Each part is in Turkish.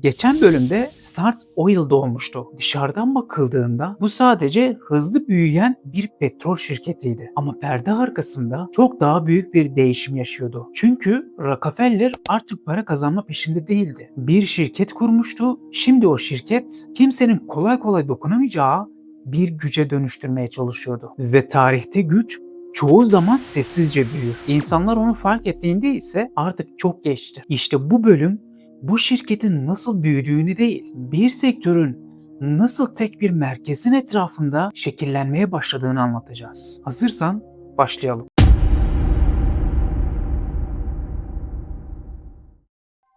Geçen bölümde Start Oil doğmuştu. Dışarıdan bakıldığında bu sadece hızlı büyüyen bir petrol şirketiydi. Ama perde arkasında çok daha büyük bir değişim yaşıyordu. Çünkü Rockefeller artık para kazanma peşinde değildi. Bir şirket kurmuştu. Şimdi o şirket kimsenin kolay kolay dokunamayacağı bir güce dönüştürmeye çalışıyordu. Ve tarihte güç çoğu zaman sessizce büyür. İnsanlar onu fark ettiğinde ise artık çok geçti. İşte bu bölüm bu şirketin nasıl büyüdüğünü değil, bir sektörün nasıl tek bir merkezin etrafında şekillenmeye başladığını anlatacağız. Hazırsan başlayalım.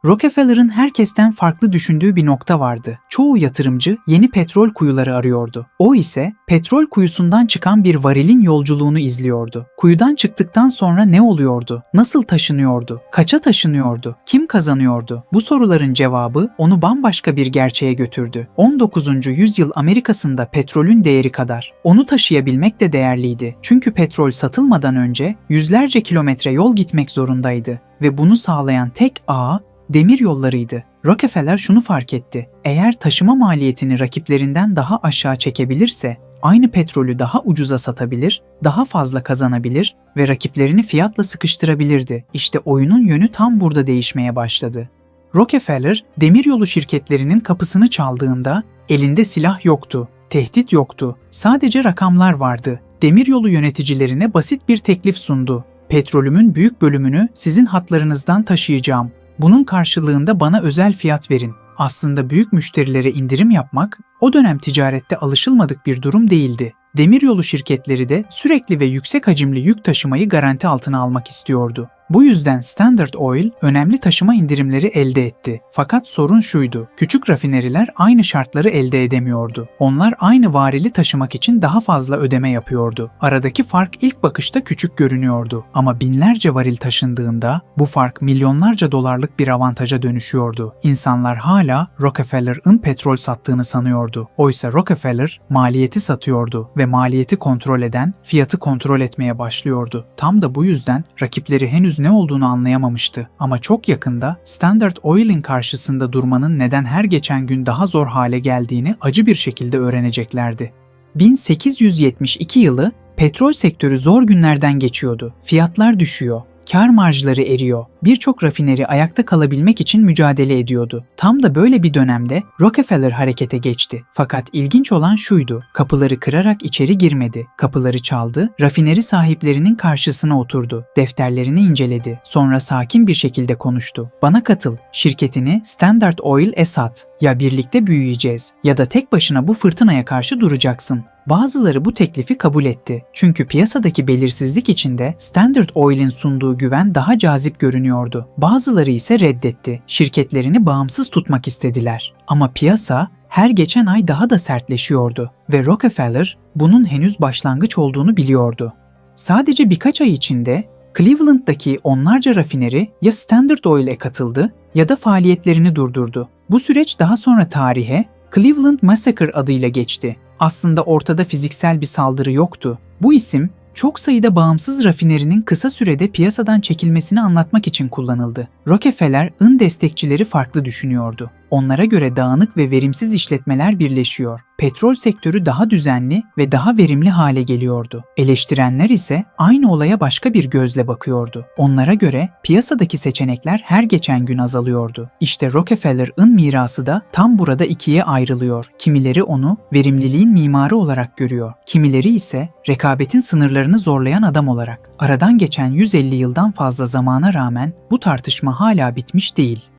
Rockefeller'ın herkesten farklı düşündüğü bir nokta vardı. Çoğu yatırımcı yeni petrol kuyuları arıyordu. O ise petrol kuyusundan çıkan bir varilin yolculuğunu izliyordu. Kuyudan çıktıktan sonra ne oluyordu? Nasıl taşınıyordu? Kaça taşınıyordu? Kim kazanıyordu? Bu soruların cevabı onu bambaşka bir gerçeğe götürdü. 19. yüzyıl Amerika'sında petrolün değeri kadar. Onu taşıyabilmek de değerliydi. Çünkü petrol satılmadan önce yüzlerce kilometre yol gitmek zorundaydı ve bunu sağlayan tek ağ demir yollarıydı. Rockefeller şunu fark etti. Eğer taşıma maliyetini rakiplerinden daha aşağı çekebilirse, aynı petrolü daha ucuza satabilir, daha fazla kazanabilir ve rakiplerini fiyatla sıkıştırabilirdi. İşte oyunun yönü tam burada değişmeye başladı. Rockefeller, demiryolu şirketlerinin kapısını çaldığında elinde silah yoktu, tehdit yoktu, sadece rakamlar vardı. Demiryolu yöneticilerine basit bir teklif sundu. Petrolümün büyük bölümünü sizin hatlarınızdan taşıyacağım. Bunun karşılığında bana özel fiyat verin. Aslında büyük müşterilere indirim yapmak o dönem ticarette alışılmadık bir durum değildi. Demiryolu şirketleri de sürekli ve yüksek hacimli yük taşımayı garanti altına almak istiyordu. Bu yüzden Standard Oil önemli taşıma indirimleri elde etti. Fakat sorun şuydu, küçük rafineriler aynı şartları elde edemiyordu. Onlar aynı varili taşımak için daha fazla ödeme yapıyordu. Aradaki fark ilk bakışta küçük görünüyordu. Ama binlerce varil taşındığında bu fark milyonlarca dolarlık bir avantaja dönüşüyordu. İnsanlar hala Rockefeller'ın petrol sattığını sanıyordu. Oysa Rockefeller maliyeti satıyordu ve maliyeti kontrol eden fiyatı kontrol etmeye başlıyordu. Tam da bu yüzden rakipleri henüz ne olduğunu anlayamamıştı. Ama çok yakında Standard Oil'in karşısında durmanın neden her geçen gün daha zor hale geldiğini acı bir şekilde öğreneceklerdi. 1872 yılı petrol sektörü zor günlerden geçiyordu. Fiyatlar düşüyor. Kar marjları eriyor. Birçok rafineri ayakta kalabilmek için mücadele ediyordu. Tam da böyle bir dönemde Rockefeller harekete geçti. Fakat ilginç olan şuydu. Kapıları kırarak içeri girmedi. Kapıları çaldı, rafineri sahiplerinin karşısına oturdu. Defterlerini inceledi. Sonra sakin bir şekilde konuştu. Bana katıl. Şirketini Standard Oil'e sat. Ya birlikte büyüyeceğiz ya da tek başına bu fırtınaya karşı duracaksın. Bazıları bu teklifi kabul etti. Çünkü piyasadaki belirsizlik içinde Standard Oil'in sunduğu güven daha cazip görünüyordu. Bazıları ise reddetti. Şirketlerini bağımsız tutmak istediler. Ama piyasa her geçen ay daha da sertleşiyordu ve Rockefeller bunun henüz başlangıç olduğunu biliyordu. Sadece birkaç ay içinde Cleveland'daki onlarca rafineri ya Standard Oil'e katıldı ya da faaliyetlerini durdurdu. Bu süreç daha sonra tarihe Cleveland Massacre adıyla geçti. Aslında ortada fiziksel bir saldırı yoktu. Bu isim çok sayıda bağımsız rafinerinin kısa sürede piyasadan çekilmesini anlatmak için kullanıldı. Rockefeller'ın destekçileri farklı düşünüyordu. Onlara göre dağınık ve verimsiz işletmeler birleşiyor. Petrol sektörü daha düzenli ve daha verimli hale geliyordu. Eleştirenler ise aynı olaya başka bir gözle bakıyordu. Onlara göre piyasadaki seçenekler her geçen gün azalıyordu. İşte Rockefeller'ın mirası da tam burada ikiye ayrılıyor. Kimileri onu verimliliğin mimarı olarak görüyor. Kimileri ise rekabetin sınırlarını zorlayan adam olarak. Aradan geçen 150 yıldan fazla zamana rağmen bu tartışma hala bitmiş değil.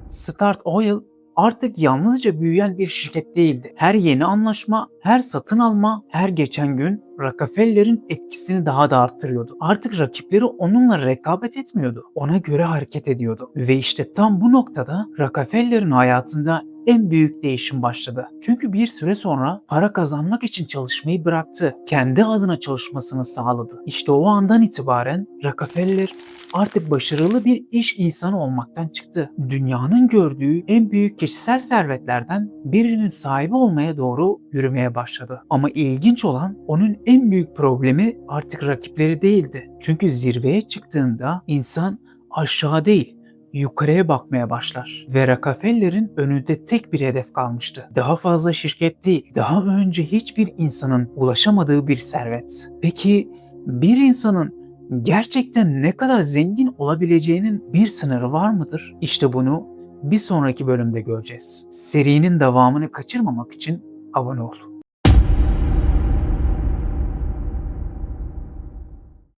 Start Oil artık yalnızca büyüyen bir şirket değildi. Her yeni anlaşma, her satın alma, her geçen gün Rockefeller'in etkisini daha da arttırıyordu. Artık rakipleri onunla rekabet etmiyordu. Ona göre hareket ediyordu. Ve işte tam bu noktada Rockefeller'in hayatında en büyük değişim başladı. Çünkü bir süre sonra para kazanmak için çalışmayı bıraktı. Kendi adına çalışmasını sağladı. İşte o andan itibaren Rockefeller artık başarılı bir iş insanı olmaktan çıktı. Dünyanın gördüğü en büyük kişisel servetlerden birinin sahibi olmaya doğru yürümeye başladı. Ama ilginç olan onun en büyük problemi artık rakipleri değildi. Çünkü zirveye çıktığında insan aşağı değil, yukarıya bakmaya başlar ve Rockefeller'in önünde tek bir hedef kalmıştı. Daha fazla şirket değil, daha önce hiçbir insanın ulaşamadığı bir servet. Peki bir insanın gerçekten ne kadar zengin olabileceğinin bir sınırı var mıdır? İşte bunu bir sonraki bölümde göreceğiz. Serinin devamını kaçırmamak için abone ol.